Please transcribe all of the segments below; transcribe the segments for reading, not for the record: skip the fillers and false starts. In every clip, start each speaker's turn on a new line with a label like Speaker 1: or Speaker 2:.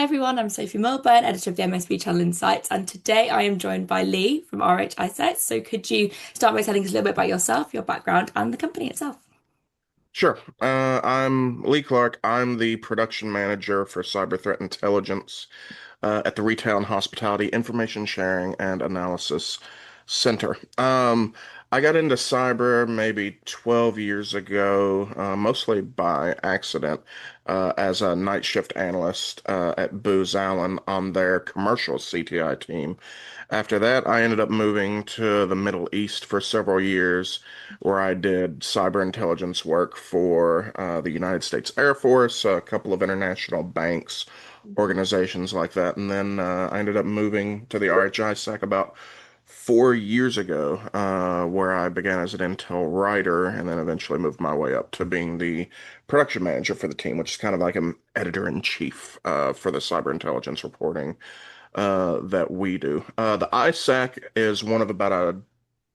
Speaker 1: everyone, I'm Sophie Milburn, editor of the MSB Channel Insights, and today I am joined by Lee from RH-ISAC. So could you start by telling us a little bit about yourself, your background, and the company itself?
Speaker 2: Sure. I'm Lee Clark. I'm the production manager for cyber threat intelligence at the Retail and Hospitality Information Sharing and Analysis Center. I got into cyber maybe 12 years ago, mostly by accident, as a night shift analyst at Booz Allen on their commercial CTI team. After that, I ended up moving to the Middle East for several years, where I did cyber intelligence work for the United States Air Force, a couple of international banks, organizations like that. And then I ended up moving to the RH-ISAC about 4 years ago, where I began as an intel writer and then eventually moved my way up to being the production manager for the team, which is kind of like an editor-in-chief for the cyber intelligence reporting that we do. The ISAC is one of about a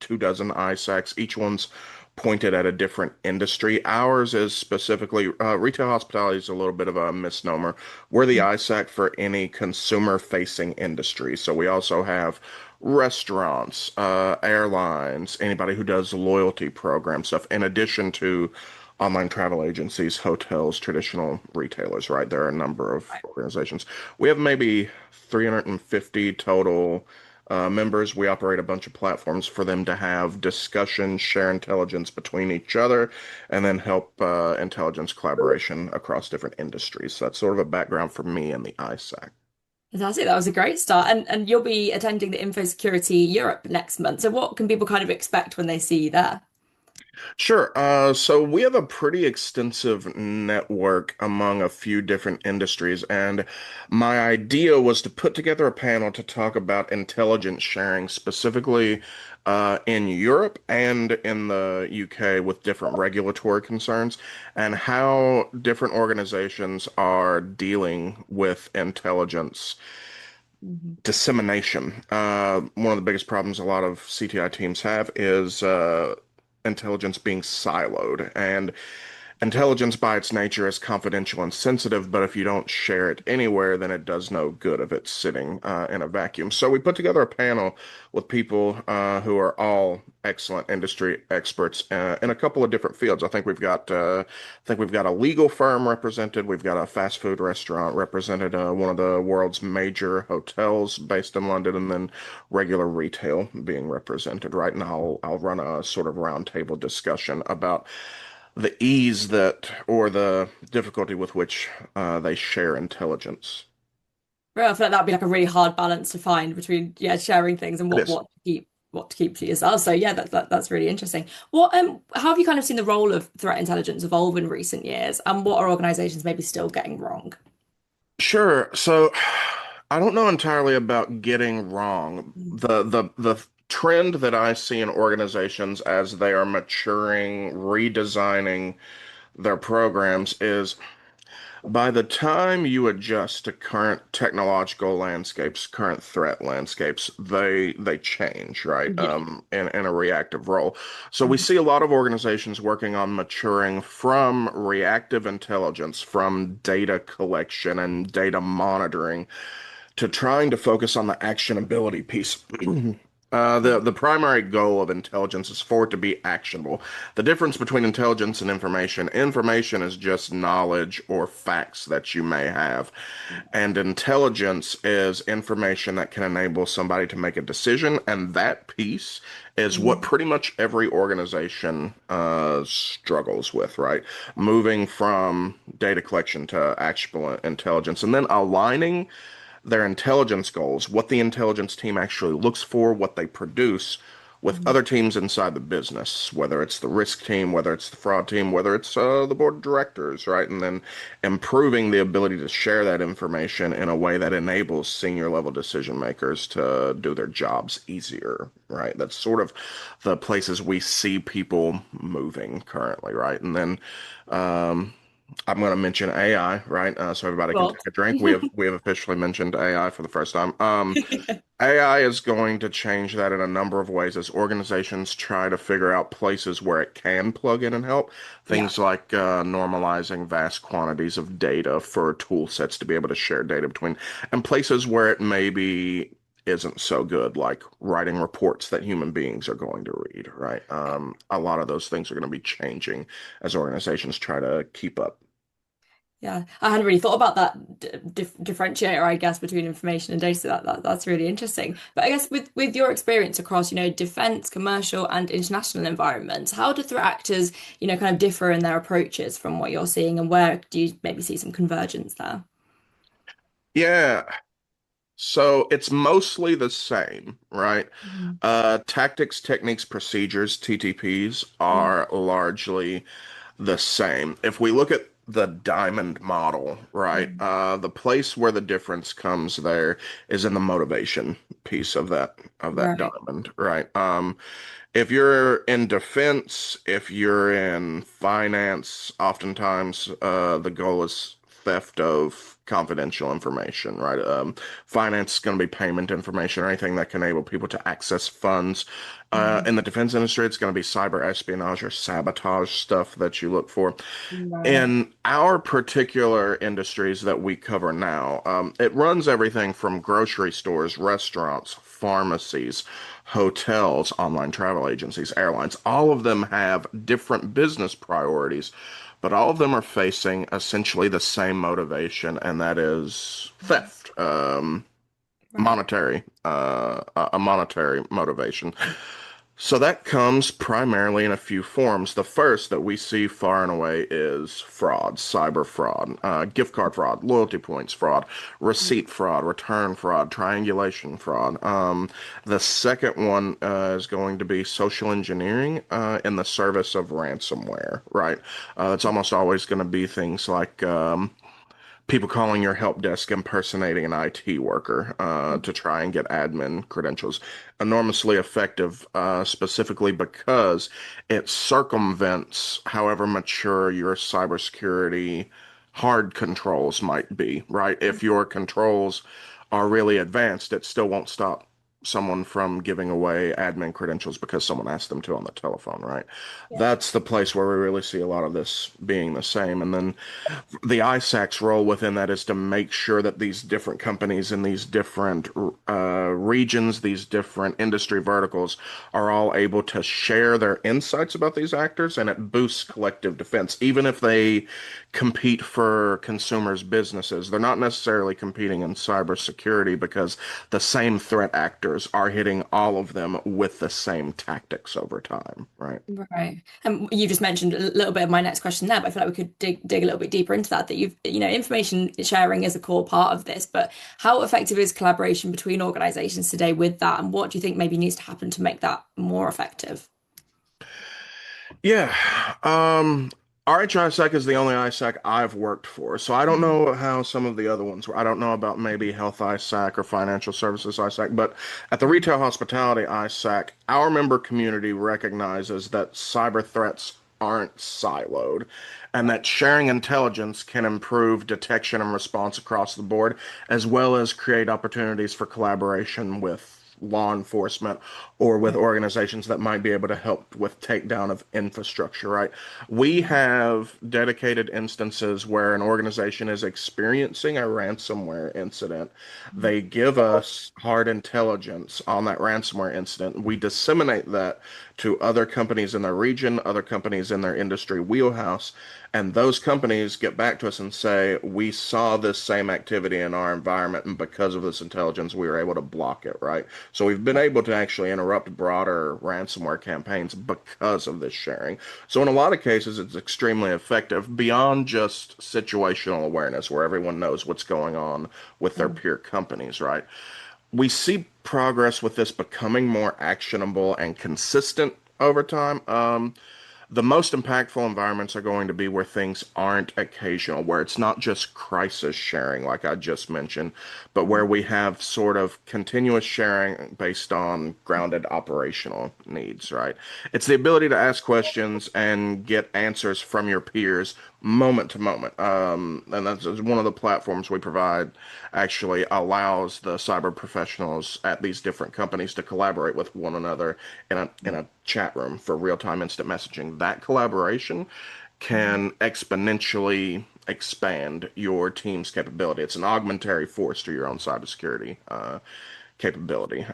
Speaker 2: 2 dozen ISACs. Each one's pointed at a different industry. Ours is specifically retail hospitality is a little bit of a misnomer. We're the ISAC for any consumer-facing industry. So we also have restaurants, airlines, anybody who does loyalty program stuff, in addition to online travel agencies, hotels, traditional retailers, right? There are a number of organizations. We have maybe 350 total members. We operate a bunch of platforms for them to have discussions, share intelligence between each other, and then help intelligence collaboration across different industries. So that's sort of a background for me and the ISAC.
Speaker 1: Fantastic. That was a great start. And you'll be attending the Info Security Europe next month. So what can people kind of expect when they see you there?
Speaker 2: Sure. So we have a pretty extensive network among a few different industries, and my idea was to put together a panel to talk about intelligence sharing, specifically in Europe and in the UK with different regulatory concerns, and how different organizations are dealing with intelligence
Speaker 1: Mhm.
Speaker 2: dissemination. One of the biggest problems a lot of CTI teams have is intelligence being siloed. And intelligence by its nature is confidential and sensitive, but if you don't share it anywhere, then it does no good if it's sitting in a vacuum. So we put together a panel with people who are all excellent industry experts in a couple of different fields. I think we've got a legal firm represented. We've got a fast food restaurant represented, one of the world's major hotels based in London, and then regular retail being represented, right? And I'll run a sort of roundtable discussion about the ease that or the difficulty with which they share intelligence.
Speaker 1: Well, I feel like that'd be like a really hard balance to find between sharing things and
Speaker 2: It
Speaker 1: what
Speaker 2: is.
Speaker 1: what to keep to yourself. So yeah, that's really interesting. How have you kind of seen the role of threat intelligence evolve in recent years, and what are organizations maybe still getting wrong?
Speaker 2: Sure. So I don't know entirely about getting wrong. The trend that I see in organizations as they are maturing, redesigning their programs is by the time you adjust to current technological landscapes, current threat landscapes, they change, right?
Speaker 1: Yeah.
Speaker 2: In a reactive role. So we see a lot of organizations working on maturing from reactive intelligence, from data collection and data monitoring, to trying to focus on the actionability piece. The primary goal of intelligence is for it to be actionable. The difference between intelligence and information is just knowledge or facts that you may have. And intelligence is information that can enable somebody to make a decision. And that piece is what
Speaker 1: Mhm.
Speaker 2: pretty much every organization struggles with, right? Moving from data collection to actionable intelligence and then aligning their intelligence goals, what the intelligence team actually looks for, what they produce with
Speaker 1: Mhm.
Speaker 2: other teams inside the business, whether it's the risk team, whether it's the fraud team, whether it's the board of directors, right? And then improving the ability to share that information in a way that enables senior level decision makers to do their jobs easier, right? That's sort of the places we see people moving currently, right? And then I'm going to mention AI, right? So everybody can
Speaker 1: Cool.
Speaker 2: take a drink. We have officially mentioned AI for the first time. AI is going to change that in a number of ways as organizations try to figure out places where it can plug in and help.
Speaker 1: Yeah.
Speaker 2: Things like normalizing vast quantities of data for tool sets to be able to share data between, and places where it maybe isn't so good, like writing reports that human beings are going to read, right? A lot of those things are going to be changing as organizations try to keep up.
Speaker 1: Yeah, I hadn't really thought about that differentiator, I guess, between information and data. That's really interesting. But I guess with your experience across, defense, commercial, and international environments, how do threat actors, kind of differ in their approaches from what you're seeing, and where do you maybe see some convergence there?
Speaker 2: Yeah, so it's mostly the same, right?
Speaker 1: Mhm.
Speaker 2: Tactics, techniques, procedures, TTPs
Speaker 1: Yeah.
Speaker 2: are largely the same. If we look at the diamond model, right,
Speaker 1: Mm.
Speaker 2: the place where the difference comes there is in the motivation piece of that
Speaker 1: Right.
Speaker 2: diamond, right? If you're in defense, if you're in finance, oftentimes the goal is theft of confidential information, right? Finance is going to be payment information or anything that can enable people to access funds.
Speaker 1: Mhm.
Speaker 2: In the defense industry, it's going to be cyber espionage or sabotage stuff that you look for.
Speaker 1: Right.
Speaker 2: In our particular industries that we cover now, it runs everything from grocery stores, restaurants, pharmacies, hotels, online travel agencies, airlines. All of them have different business priorities, but all of them are facing essentially the same motivation, and that is theft.
Speaker 1: Right.
Speaker 2: A monetary motivation. So that comes primarily in a few forms. The first that we see far and away is fraud, cyber fraud, gift card fraud, loyalty points fraud, receipt fraud, return fraud, triangulation fraud. The second one is going to be social engineering in the service of ransomware, right? It's almost always going to be things like people calling your help desk impersonating an IT worker to try and get admin credentials. Enormously effective, specifically because it circumvents however mature your cybersecurity hard controls might be, right? If your controls are really advanced, it still won't stop someone from giving away admin credentials because someone asked them to on the telephone, right?
Speaker 1: Yeah.
Speaker 2: That's the place where we really see a lot of this being the same. And then the ISAC's role within that is to make sure that these different companies in these different regions, these different industry verticals, are all able to share their insights about these actors, and it boosts collective defense. Even if they compete for consumers' businesses, they're not necessarily competing in cybersecurity because the same threat actors are hitting all of them with the same tactics over time, right?
Speaker 1: Right. And you just mentioned a little bit of my next question there, but I feel like we could dig a little bit deeper into that. That information sharing is a core part of this, but how effective is collaboration between organizations today with that? And what do you think maybe needs to happen to make that more effective?
Speaker 2: Yeah. Um, RH-ISAC is the only ISAC I've worked for, so I don't
Speaker 1: Mhm.
Speaker 2: know how some of the other ones were. I don't know about maybe Health ISAC or Financial Services ISAC, but at the Retail Hospitality ISAC, our member community recognizes that cyber threats aren't siloed and that sharing intelligence can improve detection and response across the board, as well as create opportunities for collaboration with law enforcement or with
Speaker 1: Right.
Speaker 2: organizations that might be able to help with takedown of infrastructure, right? We have dedicated instances where an organization is experiencing a ransomware incident. They give us hard intelligence on that ransomware incident. We disseminate that to other companies in their region, other companies in their industry wheelhouse, and those companies get back to us and say, we saw this same activity in our environment, and because of this intelligence, we were able to block it, right? So we've been able to actually interrupt broader ransomware campaigns because of this sharing. So in a lot of cases, it's extremely effective beyond just situational awareness, where everyone knows what's going on with their
Speaker 1: Mm.
Speaker 2: peer companies, right? We see progress with this becoming more actionable and consistent over time. The most impactful environments are going to be where things aren't occasional, where it's not just crisis sharing, like I just mentioned, but where we have sort of continuous sharing based on grounded operational needs, right? It's the ability to ask questions and get answers from your peers moment to moment. And that's one of the platforms we provide actually allows the cyber professionals at these different companies to collaborate with one another in a chat room for real-time instant messaging. That collaboration can exponentially expand your team's capability. It's an augmentary force to your own cybersecurity capability.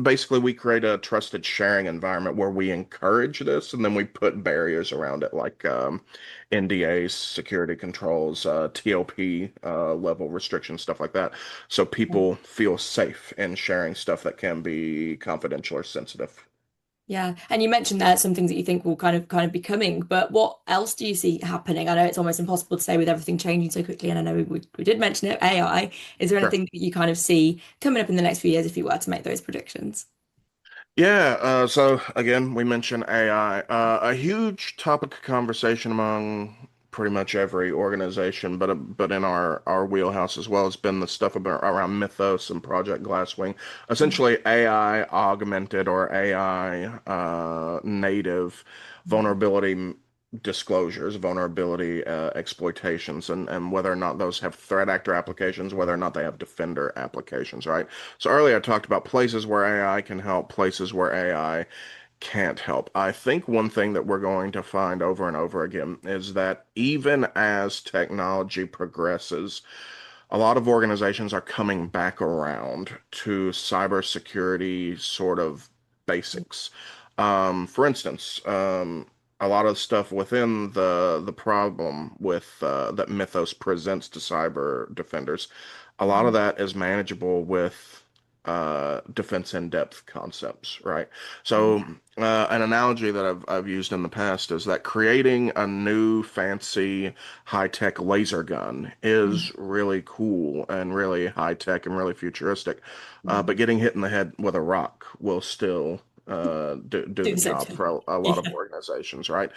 Speaker 2: Basically, we create a trusted sharing environment where we encourage this, and then we put barriers around it, like NDAs, security controls, TLP level restrictions, stuff like that, so people feel safe in sharing stuff that can be confidential or sensitive.
Speaker 1: Yeah, and you mentioned there some things that you think will kind of be coming, but what else do you see happening? I know it's almost impossible to say with everything changing so quickly, and I know we did mention it, AI. Is there
Speaker 2: Sure.
Speaker 1: anything that you kind of see coming up in the next few years if you were to make those predictions?
Speaker 2: Yeah, so again, we mentioned AI. A huge topic of conversation among pretty much every organization, but in our wheelhouse as well has been the stuff about around Mythos and Project Glasswing. Essentially, AI augmented or AI native vulnerability disclosures, vulnerability exploitations, and whether or not those have threat actor applications, whether or not they have defender applications, right? So earlier I talked about places where AI can help, places where AI can't help. I think one thing that we're going to find over and over again is that even as technology progresses, a lot of organizations are coming back around to cybersecurity sort of basics. For instance, a lot of stuff within the problem with that Mythos presents to cyber defenders, a lot of that is manageable with defense in depth concepts, right? So, an analogy that I've used in the past is that creating a new fancy high tech laser gun is really cool and really high tech and really futuristic, but getting hit in the head with a rock will still do
Speaker 1: Do
Speaker 2: the
Speaker 1: the same
Speaker 2: job
Speaker 1: thing.
Speaker 2: for a lot of
Speaker 1: Yeah.
Speaker 2: organizations, right?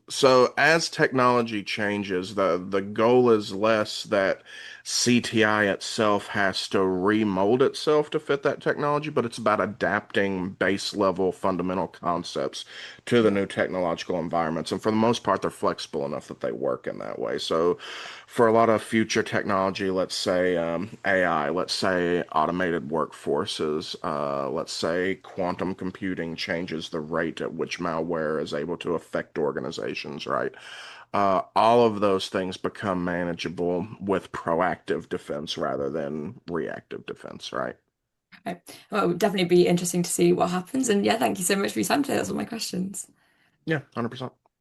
Speaker 2: So as technology changes, the goal is less that CTI itself has to remold itself to fit that technology, but it's about adapting base level fundamental concepts to the new technological environments. And for the most part, they're flexible enough that they work in that way. So for a lot of future technology, let's say AI, let's say automated workforces, let's say quantum computing changes the rate at which malware is able to affect organizations, right? All of those things become manageable with proactive defense rather than reactive defense, right?
Speaker 1: Okay. Well, it would definitely be interesting to see what happens. And yeah, thank you so much for your time today. That's all my questions.
Speaker 2: Yeah, 100%.